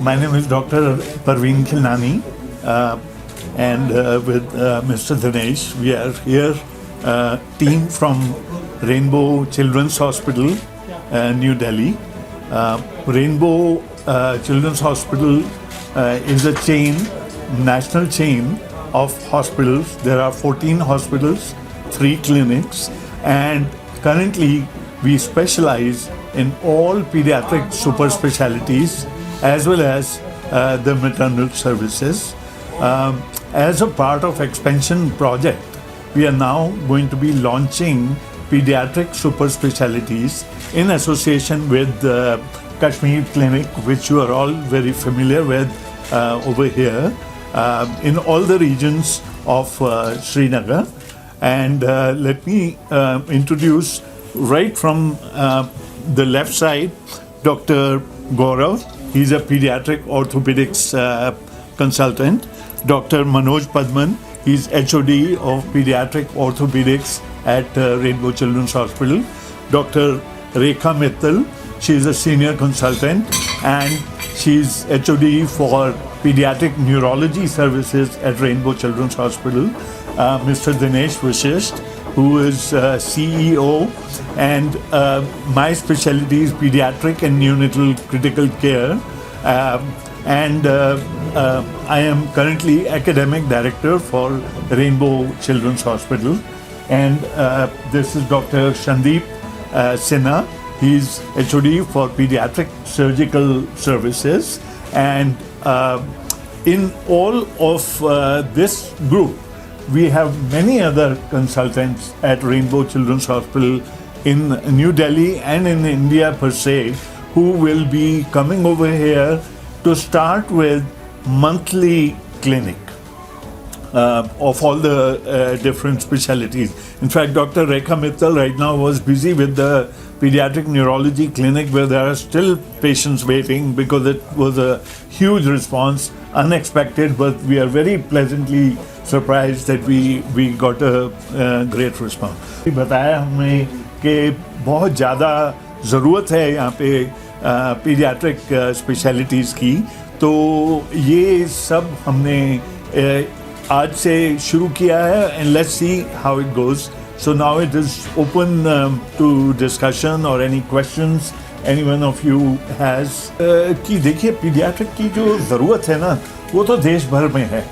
My name is Dr. Parveen Khilnani, and with Mr. Dinesh, we are here, team from Rainbow Children's Hospital, New Delhi. Rainbow Children's Hospital is a chain, national chain of hospitals. There are 14 hospitals, 3 clinics, and currently we specialize in all pediatric super specialties as well as the maternal services. As a part of expansion project, we are now going to be launching pediatric super specialties in association with the Kashmir clinic, which you are all very familiar with over here, in all the regions of Srinagar. And let me introduce right from the left side, Dr. Gaurav. He's a pediatric orthopedics consultant. Dr. Manoj Padman, he's HOD of pediatric orthopedics at Rainbow Children's Hospital. Dr. Rekha Mittal, she's a senior consultant and she's HOD for pediatric neurology services at Rainbow Children's Hospital. Mr. Dinesh Vashisht, who is CEO, and my specialty is pediatric and neonatal critical care. And I am currently academic director for Rainbow Children's Hospital. And this is Dr. Sandeep Sinha. He's HOD for pediatric surgical services. And in all of this group, we have many other consultants at Rainbow Children's Hospital in New Delhi and in India per se, who will be coming over here to start with monthly clinic of all the different specialties. In fact, Dr. Rekha Mittal right now was busy with the pediatric neurology clinic, where there are still patients waiting because it was a huge response, unexpected, but we are very pleasantly surprised that we got a great response. बताया हमें कि बहुत ज़्यादा ज़रूरत है यहाँ पे paediatric specialities की, तो ये सब हमने आज से शुरू किया है, and let's see how it goes. So now it is open to discussion or any questions any one of you has. कि देखिए पीडियाट्रिक की जो ज़रूरत है ना, वो तो देश भर में है,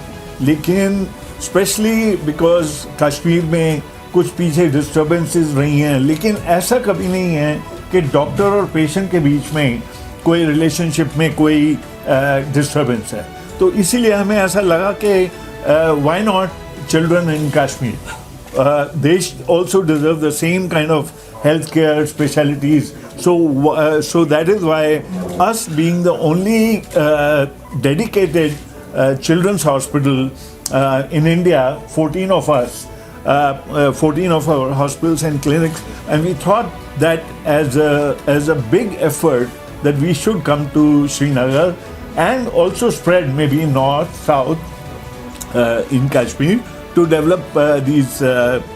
लेकिन स्पेशली बिकॉज कश्मीर में कुछ पीछे डिस्टर्बेंसेस रही हैं, लेकिन ऐसा कभी नहीं है कि डॉक्टर और पेशेंट के बीच में कोई रिलेशनशिप में कोई डिस्टर्बेंस है. तो इसीलिए हमें ऐसा लगा कि why not children in Kashmir. They also deserve the same kind of healthcare specialties. So that is why us being the only dedicated children's hospital in India, 14 of us, 14 of our hospitals and clinics, and we thought that as a big effort that we should come to Srinagar and also spread maybe north, south in Kashmir to develop these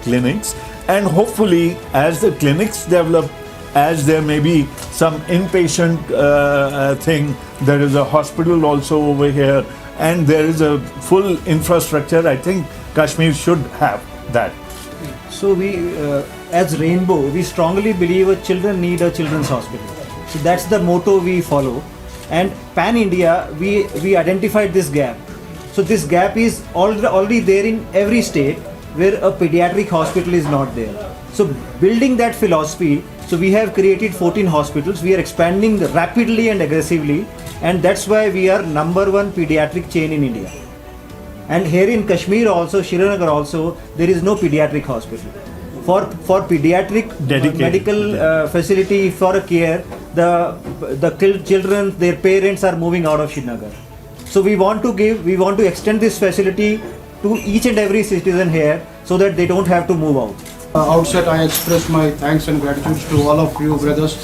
clinics. And hopefully as the clinics develop, as there may be some inpatient thing, there is a hospital also over here, and there is a full infrastructure. I think Kashmir should have that. So we, as Rainbow, we strongly believe that children need a children's hospital. So that's the motto we follow. And pan-India, we identified this gap. So this gap is already there in every state where a pediatric hospital is not there. So building that philosophy, so we have created 14 hospitals. We are expanding rapidly and aggressively, and that's why we are #1 pediatric chain in India. And here in Kashmir also, Srinagar also, there is no pediatric hospital. For pediatric medical facility for a care, the children, their parents are moving out of Srinagar. So we want to extend this facility to each and every citizen here so that they don't have to move out. Outset, I express my thanks and gratitude to all of you brothers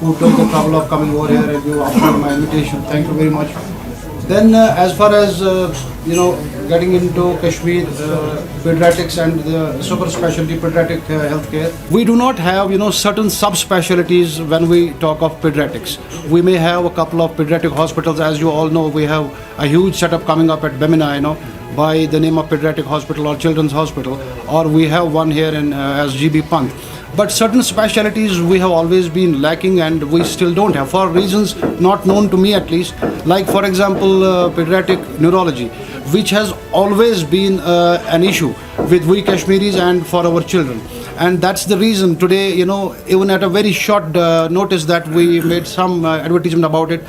who took the trouble of coming over here and you answered my invitation. Thank you very much. Then as far as getting into Kashmir pediatrics and the super specialty pediatric healthcare, we do not have certain subspecialties when we talk of pediatrics. We may have a couple of pediatric hospitals. As you all know, we have a huge setup coming up at Bemina, by the name of Pediatric Hospital or Children's Hospital, or we have one here in as GB Pant. But certain specialties we have always been lacking, and we still don't have, for reasons not known to me at least. Like for example, pediatric neurology, which has always been an issue with we Kashmiris and for our children. And that's the reason today, even at a very short notice that we made some advertisement about it.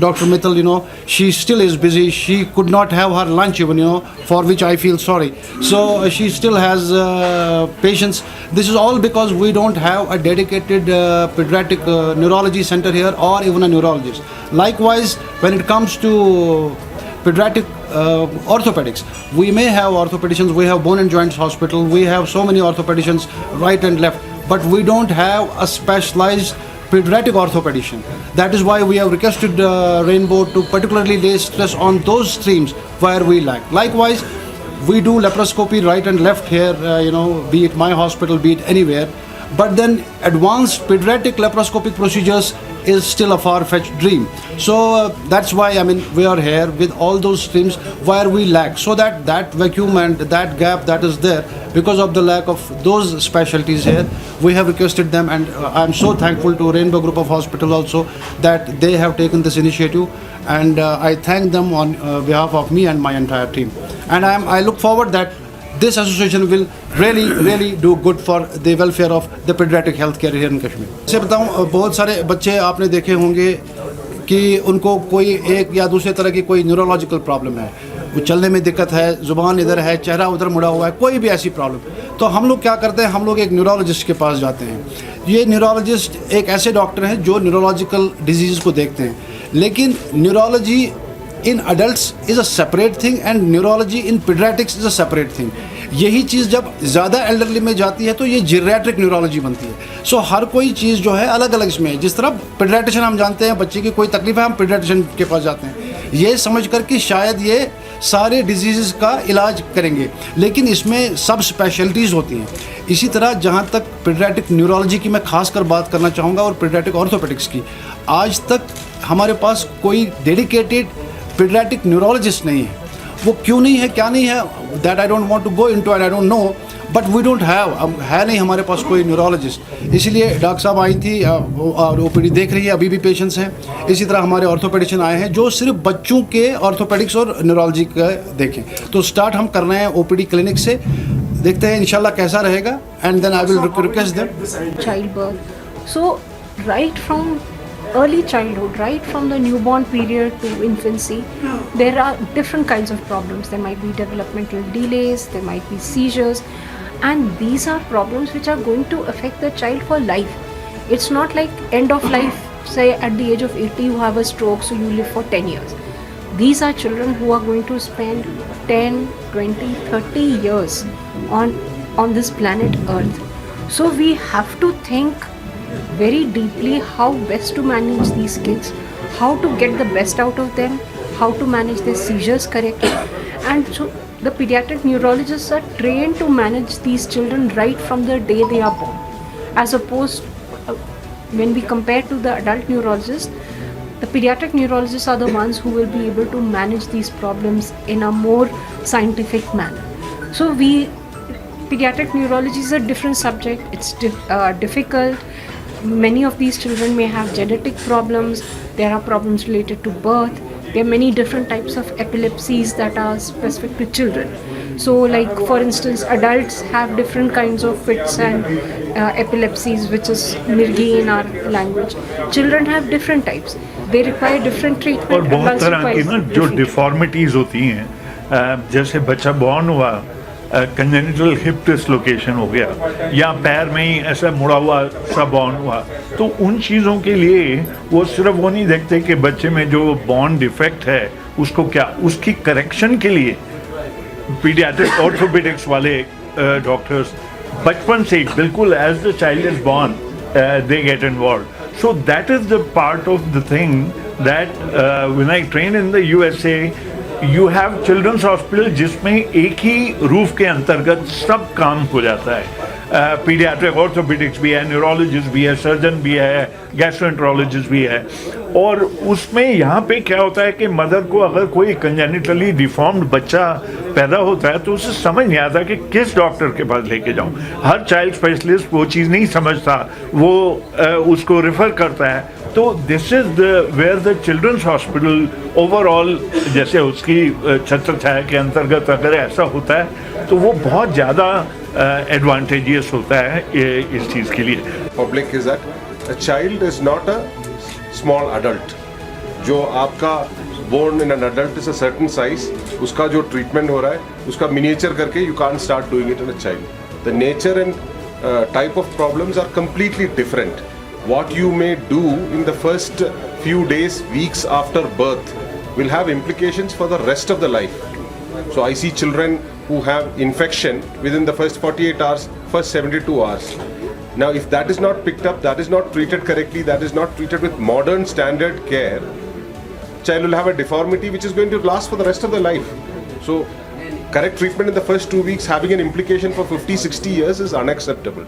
Dr. Mittal, she still is busy. She could not have her lunch even, for which I feel sorry. So she still has patients. This is all because we don't have a dedicated pediatric neurology center here, or even a neurologist. Likewise, when it comes to pediatric orthopedics, we may have orthopedicians, we have bone and joints hospital, we have so many orthopedicians right and left, but we don't have a specialized pediatric orthopedician. That is why we have requested Rainbow to particularly lay stress on those streams where we lack. Likewise, we do laparoscopy right and left here, be it my hospital, be it anywhere. But then advanced pediatric laparoscopic procedures is still a far-fetched dream. So that's why we are here with all those streams where we lack, so that vacuum and that gap that is there because of the lack of those specialties here, we have requested them, and I'm so thankful to Rainbow Group of Hospital also that they have taken this initiative, and I thank them on behalf of me and my entire team. And I look forward that this association will really do good for the welfare of the pediatric healthcare here in Kashmir. से बताऊं, बहुत सारे बच्चे आपने देखे होंगे कि उनको कोई एक या दूसरे तरह की कोई न्यूरोलॉजिकल प्रॉब्लम है, वो चलने में दिक्कत है, ज़ुबान इधर है, चेहरा उधर मुड़ा हुआ है, कोई भी ऐसी प्रॉब्लम, तो हम लोग क्या करते हैं, हम लोग एक न्यूरोलॉजिस्ट के पास जाते हैं. ये न्यूरोलॉजिस्ट एक ऐसे डॉक्टर हैं जो न्यूरोलॉजिकल डिजीज़ को देखते हैं, लेकिन neurology in adults is a separate thing and neurology in pediatrics is a separate thing. यही चीज़ जब ज़्यादा एल्डरली में जाती है तो ये जीरियाट्रिक न्यूरोलॉजी बनती है. सो हर कोई चीज़ जो है अलग अलग इसमें, जिस तरह पीडियाट्रिशियन हम जानते हैं बच्चे की कोई तकलीफ है हम पीडियाट्रिशियन के पास जाते हैं ये समझ कर कि शायद ये सारे डिजीज़ का इलाज करेंगे, लेकिन इसमें सब स्पेशलिटीज़ होती हैं. इसी तरह जहाँ तक पीडियाट्रिक न्यूरोलॉजी की मैं खास कर बात करना चाहूँगा और पीडियाट्रिक ऑर्थोपेडिक्स की, आज तक हमारे पास कोई डेडिकेटेड पीडियाट्रिक न्यूरोलॉजिस्ट नहीं है. वो क्यों नहीं है, क्या नहीं है, that I don't want to go into and I don't know, but we don't have, है नहीं हमारे पास कोई न्यूरोलॉजिस्ट. इसलिए डॉक्टर साहब आई थी और ओपीडी देख रही है, अभी भी पेशेंट्स हैं. इसी तरह हमारे ऑर्थोपेडिशियन आए हैं जो सिर्फ बच्चों के ऑर्थोपेडिक्स और न्यूरोलॉजी का देखें. तो स्टार्ट हम कर रहे हैं ओपीडी क्लिनिक से, देखते हैं इंशाल्लाह कैसा रहेगा, and then I will request them. Child birth, so right from early childhood, right from the newborn period to infancy, there are different kinds of problems. There might be developmental delays, there might be seizures, and these are problems which are going to affect the child for life. It's not like end of life, say at the age of 80 you have a stroke so you live for 10 years. These are children who are going to spend 10, 20, 30 years on this planet Earth. So we have to think very deeply how best to manage these kids, how to get the best out of them, how to manage their seizures correctly. And so the pediatric neurologists are trained to manage these children right from the day they are born, as opposed when we compare to the adult neurologists, the pediatric neurologists are the ones who will be able to manage these problems in a more scientific manner. So pediatric neurology is a different subject. It's difficult. Many of these children may have genetic problems. There are problems related to birth. There are many different types of epilepsies that are specific to children. So like for instance, adults have different kinds of fits and epilepsies, which is mirgi in our language. Children have different types. They require different treatment. और बहुत तरह की ना जो deformities होती हैं, जैसे बच्चा बॉर्न हुआ कंजेनिटल हिप डिसलोकेशन हो गया या पैर में ही ऐसा मुड़ा हुआ सा बॉर्न हुआ, तो उन चीज़ों के लिए वो सिर्फ वो नहीं देखते कि बच्चे में जो बॉर्न डिफेक्ट है उसको क्या, उसकी करेक्शन के लिए पीडियाट्रिक ऑर्थोपेडिक्स वाले डॉक्टर्स बचपन से बिल्कुल as the child is born they get involve. So that is the part of the thing that when I trained in the USA, you have children's hospital जिसमें एक ही roof के अंतर्गत सब काम हो जाता है. पीडियाट्रिक ऑर्थोपेडिक्स भी है, न्यूरोलॉजिस्ट भी है, सर्जन भी है, गैस्ट्रोएंटरोलॉजिस्ट भी है. और उसमें यहाँ पे क्या होता है कि मदर को अगर कोई कंजेनिटली डिफॉर्म्ड बच्चा पैदा होता है तो उसे समझ नहीं आता कि किस डॉक्टर के पास लेके जाऊँ. हर चाइल्ड स्पेशलिस्ट वो चीज़ नहीं समझता, वो उसको रेफर करता है. तो this is where the childrens hospital overall, जैसे उसकी छत्र छाया के अंतर्गत अगर ऐसा होता है तो वो बहुत ज़्यादा एडवांटेजियस होता है इस चीज़ के लिए. Public is that a child is not a small adult. जो आपका born in an adult is a certain size, उसका जो treatment हो रहा है उसका miniature करके you can't start doing it in a child. The nature and type of problems are completely different. What you may do in the first few days, weeks after birth will have implications for the rest of the life. So I see children who have infection within the first 48 hours, first 72 hours. Now if that is not picked up, that is not treated correctly, that is not treated with modern standard care, child will have a deformity which is going to last for the rest of their life. So correct treatment in the first 2 weeks having an implication for 50-60 years is unacceptable.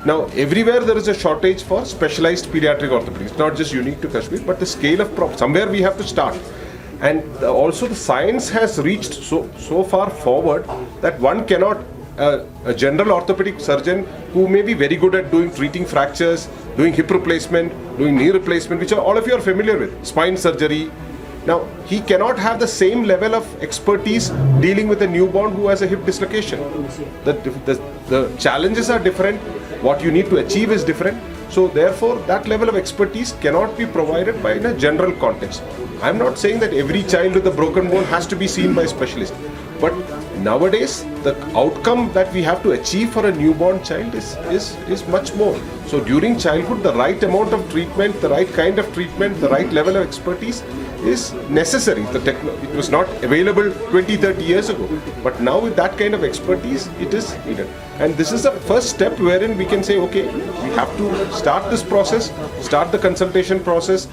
Now, everywhere there is a shortage for specialized pediatric orthopedics. It's not just unique to Kashmir, but the scale of somewhere we have to start. And also the science has reached so far forward that one cannot, a general orthopedic surgeon who may be very good at treating fractures, doing hip replacement, doing knee replacement, which all of you are familiar with, spine surgery. Now, he cannot have the same level of expertise dealing with a newborn who has a hip dislocation. The challenges are different. What you need to achieve is different. So therefore, that level of expertise cannot be provided by in a general context. I'm not saying that every child with a broken bone has to be seen by a specialist. But nowadays, the outcome that we have to achieve for a newborn child is much more. So during childhood, the right amount of treatment, the right kind of treatment, the right level of expertise is necessary. It was not available 20-30 years ago. But now with that kind of expertise, it is needed. And this is the first step wherein we can say, okay, we have to start this process, start the consultation process,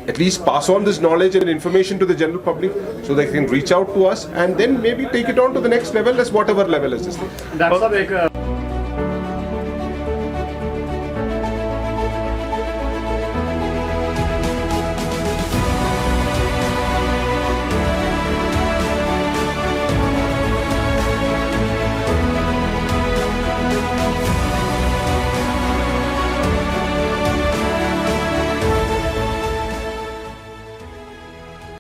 at least pass on this knowledge and information to the general public so they can reach out to us and then maybe take it on to the next level as whatever level is this thing. Doctor साहब एक